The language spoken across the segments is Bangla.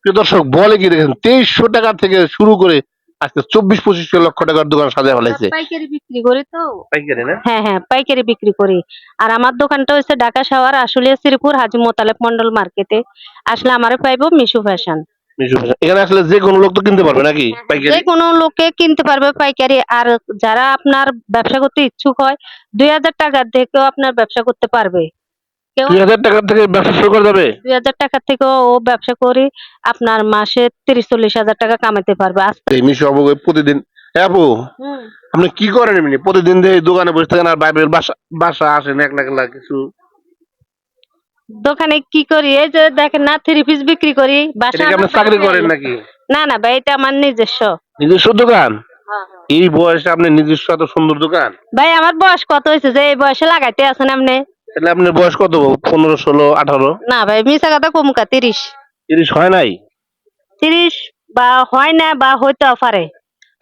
প্রিয় দর্শক বলে কি দেখেন 2300 টাকা থেকে শুরু করে আজকে 24-25 লক্ষ টাকার দোকান সাজায় ফেলাইছে। পাইকারি বিক্রি করি তো। পাইকারি না? হ্যাঁ, হ্যাঁ, পাইকারি বিক্রি করি। আর আমার দোকানটা হচ্ছে ঢাকা সাভার আশুলিয়া শ্রীপুর হাজী মোতালেব মন্ডল মার্কেটে। আসলে আমারে পাইবো মিশু ফ্যাশন। এখানে আসলে যে কোনো লোক তো কিনতে পারবে নাকি হ্যাঁ, হ্যাঁ, পাইকারি? যেকোনো লোকে কিনতে পারবে পাইকারি। আর যারা আপনার ব্যবসা করতে ইচ্ছুক হয় ২,০০০ টাকা থেকেও আপনার ব্যবসা করতে পারবে। কেউ 2000 টাকা থেকে ব্যবসা শুরু করা যাবে? ২,০০০ টাকা থেকেও ও ব্যবসা করে আপনার মাসে ৩০-৪০ হাজার টাকা কামাইতে পারবে। এই মিশু আপু প্রতিদিন আপু হুম। আপনি কি করেন এমনি প্রতিদিন যে এই দোকানে বসে থাকেন আর বাইরের বাসা বাসা আসেন একলা একলা কিছু? দোকানে কি করি এই যে দেখেন না থ্রি পিস বিক্রি করি এটা বাসা কি আপনি আমার চাকরি বাইরে। করেন নাকি? না না ভাই এটা আমার নিজস্ব। নিজস্ব দোকান? হ্যাঁ, হ্যাঁ। এই বয়সে আপনি নিজস্ব এত সুন্দর দোকান? ভাই আমার বয়স কত হয়েছে যে এই বয়সে লাগাইতে আছেন আপনি? তাহলে আপনার বয়স কত? 15, 16, 18? না ভাই মিছা কথা কমুকা 30। 30 হয় নাই? 30 বা হয় না বা হইতেও পারে।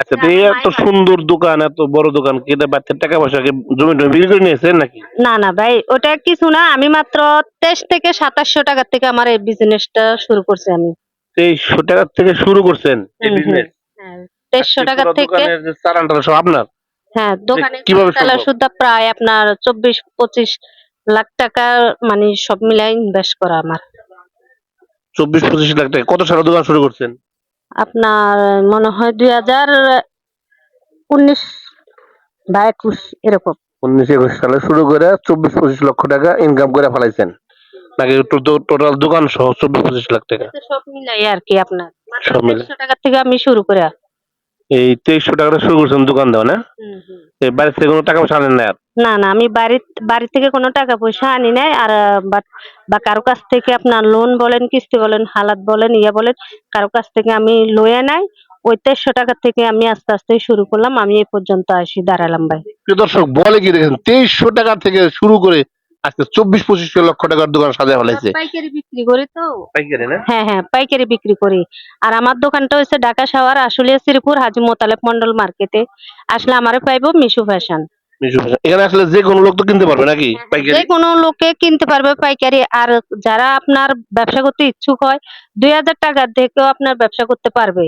আচ্ছা তো এই এত সুন্দর দোকান এত বড় দোকান কি এটা বাচ্চার টাকা পয়সা কি জমি টমি বিক্রি করে নিয়েছেন নাকি? না না ভাই ওটা কিছু না আমি মাত্র 2300 থেকে 2700 টাকা থেকে আমার এই বিজনেসটা শুরু করছি আমি। 2300 টাকা থেকে শুরু করছেন এই হুম, হুম। বিজনেস? হ্যাঁ 2300 টাকা পুরো থেকে। দোকানের যে চালানটা সব আপনার? হ্যাঁ দোকানে কিভাবে চালা সম্ভব? সুদ্ধা প্রায় আপনার 24-25 লাখ টাকা মানে সব মিলাই ইনভেস্ট করা আমার। 24-25 লাখ টাকা কত সালে দোকান শুরু করছেন? আপনার মনে হয় 2019 বা 21 এরকম। 19-21 সালে শুরু করে 24-25 লক্ষ টাকা ইনকাম করে ফেলাইছেন নাকি টোটাল দোকান সহ 24-25 লাখ টাকা? এতে সব মিলাই আর কি আপনার মাত্র সব মিলে 2300 টাকা থেকে আমি শুরু করে। এই 2300 টাকা শুরু করছেন দোকান দেওয়া না? হুম, হুম। এই বাড়ি থেকে কোনো টাকা পয়সা আনেন না আর? না না আমি বাড়ি থেকে কোনো টাকা পয়সা আনি নাই। আর বা কারো কাছ থেকে আপনার লোন বলেন কিস্তি বলেন হালাত বলেন ইয়া বলেন কারো কাছ থেকে আমি লয়ে নাই। ওই 2300 টাকা থেকে আমি আস্তে আস্তে শুরু করলাম আমি এই পর্যন্ত আসি দাঁড়ালাম ভাই। প্রিয় দর্শক বলে কি দেখেন 2300 টাকা থেকে শুরু করে আজকে 24-25 লক্ষ টাকার দোকান সাজায় ফেলাইছে। পাইকারি বিক্রি করি তো। পাইকারি না? হ্যাঁ, হ্যাঁ, পাইকারি বিক্রি করি। আর আমার দোকানটা হচ্ছে ঢাকা সাভার আশুলিয়া শ্রীপুর হাজী মোতালেব মন্ডল মার্কেটে। আসলে আমারে পাইবো মিশু ফ্যাশন। এখানে আসলে যে কোনো লোক তো কিনতে পারবে নাকি পাইকারি? যেকোনো লোকে কিনতে পারবে পাইকারি। আর যারা আপনার ব্যবসা করতে ইচ্ছুক হয় ২,০০০ টাকা থেকেও আপনার ব্যবসা করতে পারবে।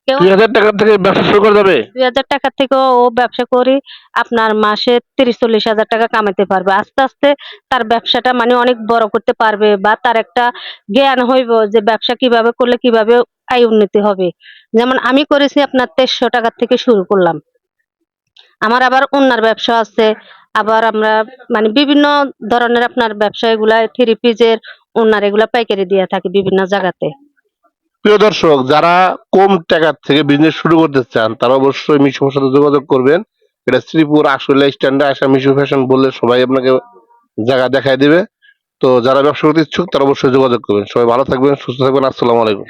কেউ 2000 টাকা থেকে ব্যবসা শুরু করা যাবে? ২,০০০ টাকা থেকেও ও ব্যবসা করে আপনার মাসে ৩০-৪০ হাজার টাকা কামাইতে পারবে। আস্তে আস্তে তার ব্যবসাটা মানে অনেক বড় করতে পারবে বা তার একটা জ্ঞান হইব যে ব্যবসা কিভাবে করলে কিভাবে আয় উন্নতি হবে। যেমন আমি করেছি আপনার ২৩০০ টাকা থেকে শুরু করলাম। আমার আবার ওড়নার ব্যবসা আছে। আবার আমরা মানে বিভিন্ন ধরনের আপনার ব্যবসা এগুলা থ্রি পিসের ওড়নার এগুলা পাইকারি দিয়ে থাকি বিভিন্ন জায়গাতে। প্রিয় দর্শক যারা কম টাকা থেকে বিজনেস শুরু করতে চান তারা অবশ্যই মিশুর সাথে যোগাযোগ করবেন। এটা শ্রীপুর আশুলিয়া স্ট্যান্ডে আসা মিশু ফ্যাশন বললে সবাই আপনাকে জায়গা দেখায় দিবে। তো যারা ব্যবসা করতে ইচ্ছুক তারা অবশ্যই যোগাযোগ করবেন। সবাই ভালো থাকবেন, সুস্থ থাকবেন। আসসালামু আলাইকুম।